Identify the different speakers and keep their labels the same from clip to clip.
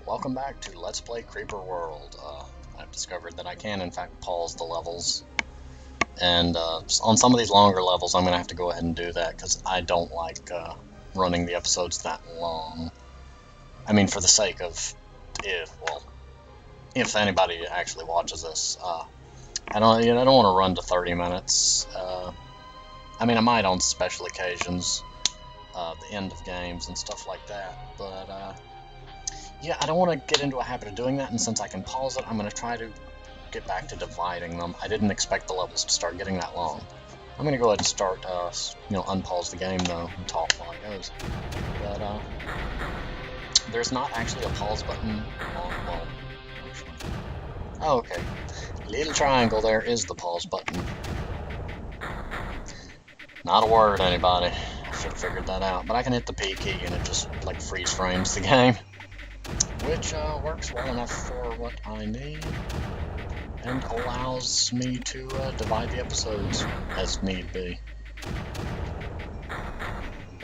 Speaker 1: Welcome back to Let's Play Creeper World. I've discovered that I can, in fact, pause the levels. And on some of these longer levels, I'm going to have to go ahead and do that, because I don't like running the episodes that long. I mean, for the sake of, if anybody actually watches this, I don't want to run to 30 minutes. I mean, I might on special occasions, the end of games and stuff like that, but yeah, I don't want to get into a habit of doing that, and since I can pause it, I'm going to try to get back to dividing them. I didn't expect the levels to start getting that long. I'm going to go ahead and start, unpause the game, though, and talk while it goes. But, there's not actually a pause button on, well, actually. Oh, okay. Little triangle there is the pause button. Not a word, anybody. I should have figured that out. But I can hit the P key, and it just, like, freeze frames the game. Which works well enough for what I need, and allows me to divide the episodes as need be.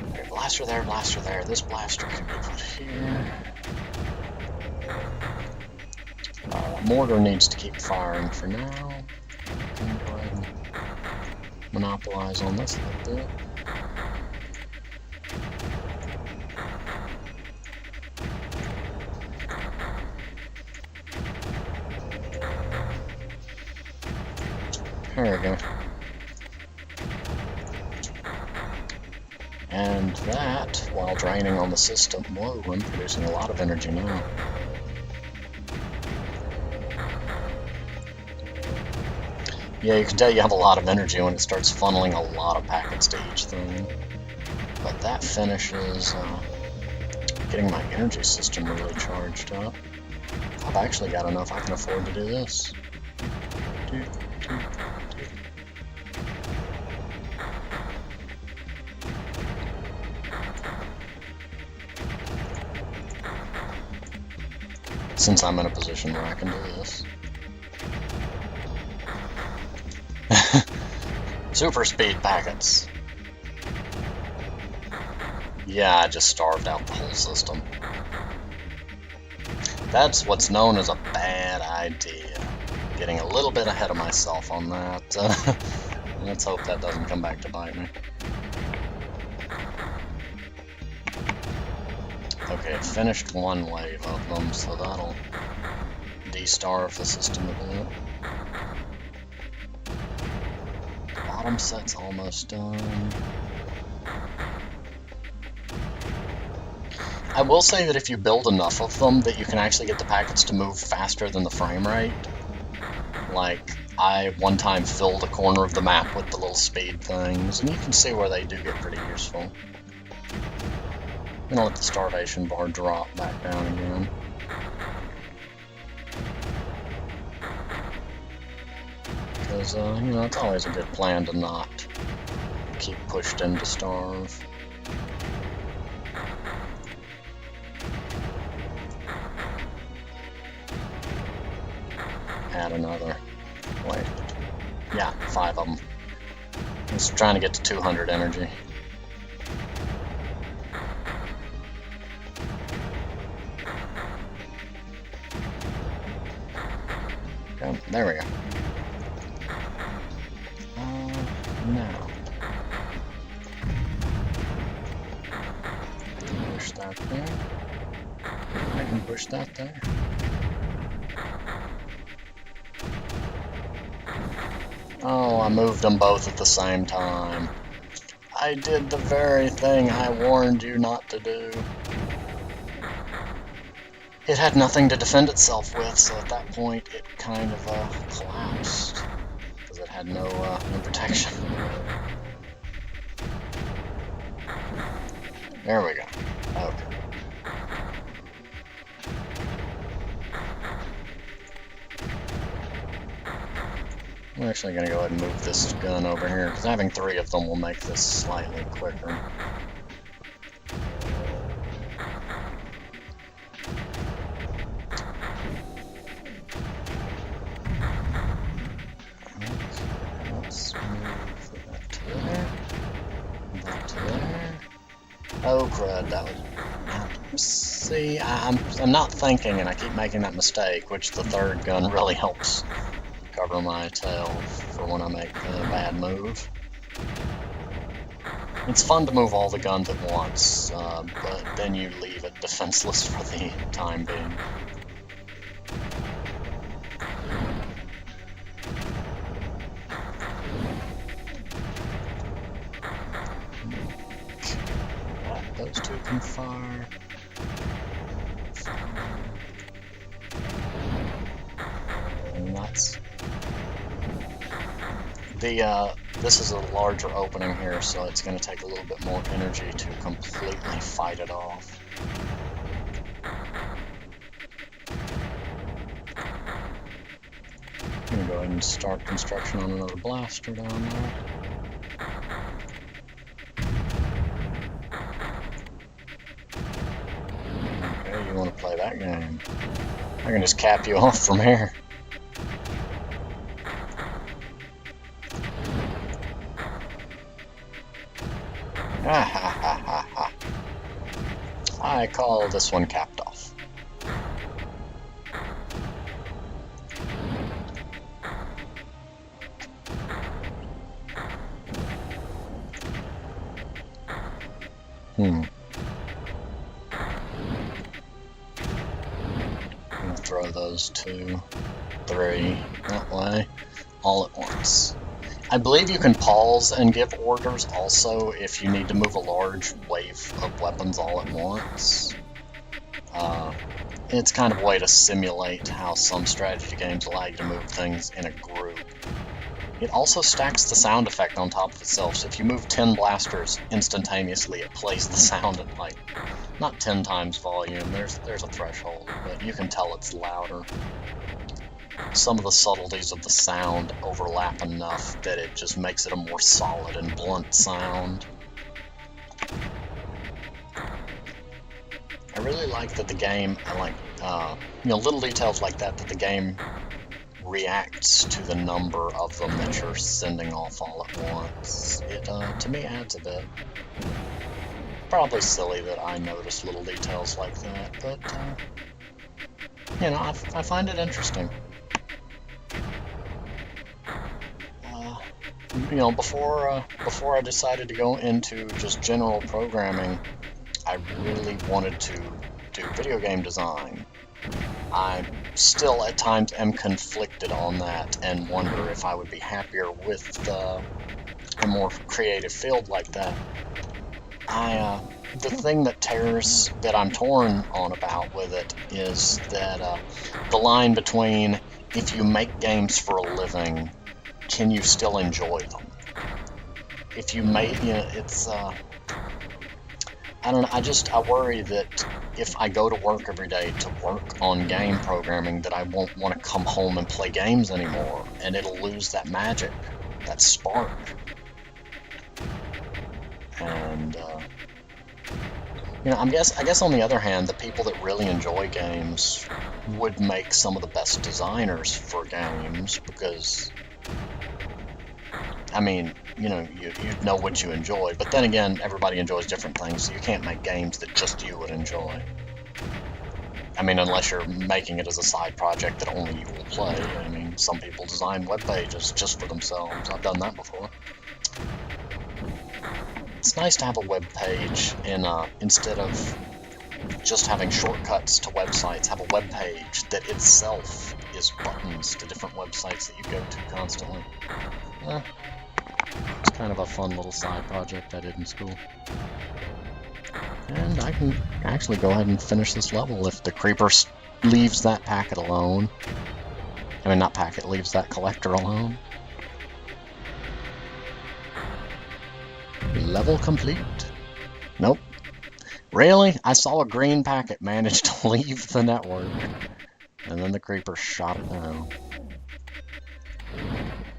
Speaker 1: Okay, blaster there, blaster there. This blaster can be put here. Mortar needs to keep firing for now. I can go ahead and monopolize on this a little bit. There we go. And that, while draining on the system, whoa, I'm producing a lot of energy now. Yeah, you can tell you have a lot of energy when it starts funneling a lot of packets to each thing. But that finishes getting my energy system really charged up. I've actually got enough I can afford to do this. Since I'm in a position where I can do this. Super speed packets. Yeah, I just starved out the whole system. That's what's known as a bad idea. Getting a little bit ahead of myself on that. Let's hope that doesn't come back to bite me. Okay, it finished one wave of them, so that'll de-starve the system a bit. The bottom set's almost done. I will say that if you build enough of them, that you can actually get the packets to move faster than the frame rate. Like, I one time filled a corner of the map with the little speed things, and you can see where they do get pretty useful. I'm gonna let the starvation bar drop back down again. Because, it's always a good plan to not keep pushed in to starve. Add another. Wait. Yeah, 5 of them. Just trying to get to 200 energy. Okay, there we go. Now. I can push that there. I can push that there. Oh, I moved them both at the same time. I did the very thing I warned you not to do. It had nothing to defend itself with, so at that point it kind of collapsed. Because it had no protection. There we go. Okay. I'm actually going to go ahead and move this gun over here, because having 3 of them will make this slightly quicker. Let's move that to there. That to there. Oh crud, that was... See, I'm not thinking, and I keep making that mistake, which the third gun really helps cover my tail for when I make a bad move. It's fun to move all the guns at once, but then you leave it defenseless for the time being. Those two can fire. Nuts. This is a larger opening here, so it's going to take a little bit more energy to completely fight it off. I'm going to go ahead and start construction on another blaster down there. Okay, you want to play that game. I can just cap you off from here. I call this one capped off. I'm gonna throw those 2, 3 that way, all at once. I believe you can pause and give orders also if you need to move a large wave of weapons all at once. It's kind of a way to simulate how some strategy games allow you to move things in a group. It also stacks the sound effect on top of itself, so if you move 10 blasters instantaneously, it plays the sound at, like, not 10 times volume, there's a threshold, but you can tell it's louder. Some of the subtleties of the sound overlap enough that it just makes it a more solid and blunt sound. I really like that the game, little details like that the game reacts to the number of them that you're sending off all at once. It, to me, adds a bit. Probably silly that I notice little details like that, but, I find it interesting. Before I decided to go into just general programming, I really wanted to do video game design. I still at times am conflicted on that and wonder if I would be happier with a more creative field like that. The thing that I'm torn on about with it is that the line between if you make games for a living, can you still enjoy them? If you make, it's, I don't know, I worry that if I go to work every day to work on game programming, that I won't want to come home and play games anymore, and it'll lose that magic, that spark. And, I guess on the other hand, the people that really enjoy games would make some of the best designers for games, because you'd know what you enjoy, but then again, everybody enjoys different things, so you can't make games that just you would enjoy. Unless you're making it as a side project that only you will play. Some people design web pages just for themselves. I've done that before. It's nice to have a web page instead of just having shortcuts to websites, have a web page that itself is buttons to different websites that you go to constantly. It's kind of a fun little side project I did in school. And I can actually go ahead and finish this level if the creeper leaves that packet alone. Not packet, leaves that collector alone. Level complete. Nope. Really? I saw a green packet manage to leave the network, and then the creeper shot it down.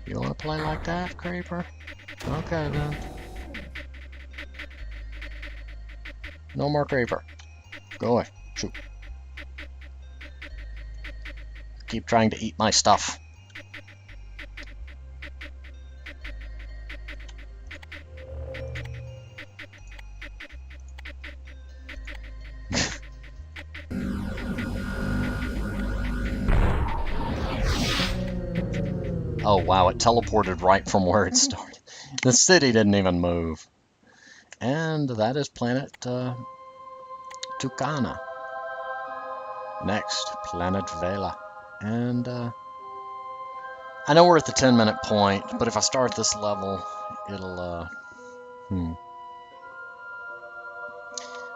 Speaker 1: You want to play like that, creeper? Okay, then. No more creeper. Go away. Shoot. Keep trying to eat my stuff. Oh wow, it teleported right from where it started. The city didn't even move. And that is planet Tucana. Next, planet Vela. And I know we're at the 10-minute point, but if I start this level, it'll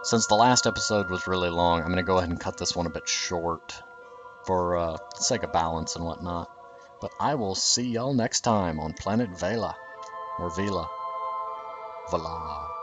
Speaker 1: Since the last episode was really long, I'm going to go ahead and cut this one a bit short for the sake of balance and whatnot. But I will see y'all next time on Planet Vela, or Vela. Vela.